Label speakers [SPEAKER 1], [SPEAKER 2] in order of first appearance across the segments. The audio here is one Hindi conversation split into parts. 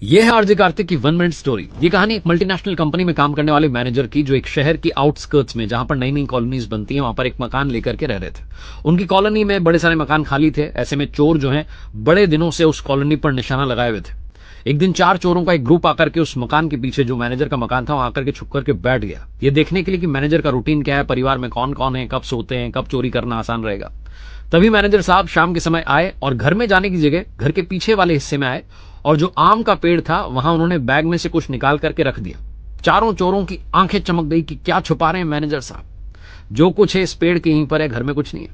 [SPEAKER 1] यह है आरजे कार्तिक की 1 मिनट स्टोरी। ये कहानी एक मल्टीनेशनल कंपनी में काम करने वाले मैनेजर की, जो एक शहर की आउटस्कर्ट्स में, जहां पर नई नई कॉलोनीज बनती हैं, वहां पर एक मकान लेकर के रह रहे थे। उनकी कॉलोनी में बड़े सारे मकान खाली थे। ऐसे में चोर जो हैं बड़े दिनों से उस कॉलोनी पर निशाना लगाए हुए थे। एक दिन 4 चोरों का एक ग्रुप आकर के उस मकान के पीछे, जो मैनेजर का मकान था, वहां आकर के छुप करके बैठ गया, ये देखने के लिए कि मैनेजर का रूटीन क्या है, परिवार में कौन कौन है, कब सोते हैं, कब चोरी करना आसान रहेगा। तभी मैनेजर साहब शाम के समय आए और घर में जाने की जगह घर के पीछे वाले हिस्से में आए, और जो आम का पेड़ था वहां उन्होंने बैग में से कुछ निकाल करके रख दिया। चारों चोरों की आंखें चमक गई कि क्या छुपा रहे हैं मैनेजर साहब, जो कुछ है इस पेड़ के यहीं पर है, घर में कुछ नहीं है।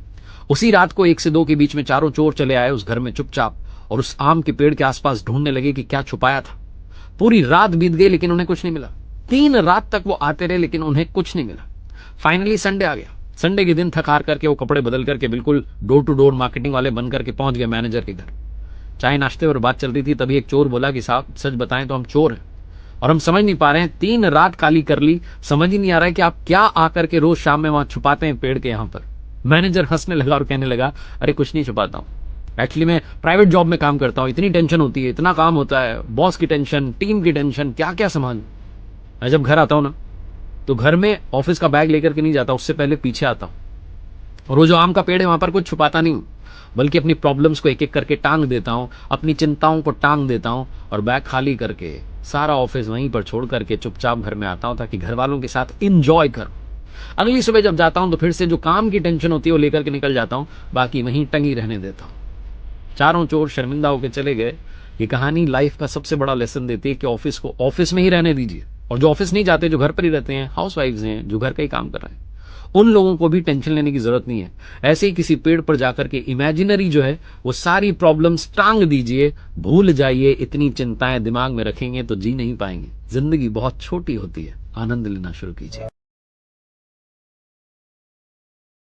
[SPEAKER 1] उसी रात को 1 से 2 के बीच में चारों चोर चले आए उस घर में चुपचाप, और उस आम के पेड़ के आसपास ढूंढने लगे कि क्या छुपाया था। पूरी रात बीत गई लेकिन उन्हें कुछ नहीं मिला। 3 रात तक वो आते रहे लेकिन उन्हें कुछ नहीं मिला। फाइनली संडे आ गया। संडे के दिन थक हार करके वो कपड़े बदल करके बिल्कुल डोर टू डोर मार्केटिंग वाले बन करके पहुंच गए मैनेजर के घर। चाय नाश्ते और बात चल रही थी, तभी एक चोर बोला कि साहब सच बताएं तो हम चोर हैं और हम समझ नहीं पा रहे हैं, 3 रात काली कर ली, समझ ही नहीं आ रहा है कि आप क्या आकर के रोज शाम में वहां छुपाते हैं पेड़ के यहां पर। मैनेजर हंसने लगा और कहने लगा, अरे कुछ नहीं छुपाता हूं, एक्चुअली मैं प्राइवेट जॉब में काम करता हूं, इतनी टेंशन होती है, इतना काम होता है, बॉस की टेंशन, टीम की टेंशन, क्या क्या संभालूं। मैं जब घर आता हूं ना, तो घर में ऑफिस का बैग लेकर के नहीं जाता, उससे पहले पीछे आता हूं, और वो जो आम का पेड़ है वहां पर कुछ छुपाता नहीं हूं, बल्कि अपनी प्रॉब्लम्स को एक एक करके टांग देता हूं, अपनी चिंताओं को टांग देता हूं, और बैग खाली करके सारा ऑफिस वहीं पर छोड़ करके चुपचाप घर में आता हूं, ताकि घर वालों के साथ इंजॉय करूं। अगली सुबह जब जाता हूं तो फिर से जो काम की टेंशन होती है वो लेकर के निकल जाता हूं, बाकी वहीं टंगी रहने देता हूं। चारों चोर शर्मिंदा होकर चले गए। ये कहानी लाइफ का सबसे बड़ा लेसन देती है कि ऑफिस को ऑफिस में ही रहने दीजिए, और जो ऑफिस नहीं जाते, जो घर पर ही रहते हैं, हाउस वाइफ्स हैं, जो घर का ही काम कर रहे हैं, उन लोगों को भी टेंशन लेने की जरूरत नहीं है। ऐसे ही किसी पेड़ पर जाकर के इमेजिनरी जो है वो सारी प्रॉब्लम्स टांग दीजिए, भूल जाइए। इतनी चिंताएं दिमाग में रखेंगे तो जी नहीं पाएंगे। जिंदगी बहुत छोटी होती है, आनंद लेना शुरू कीजिए।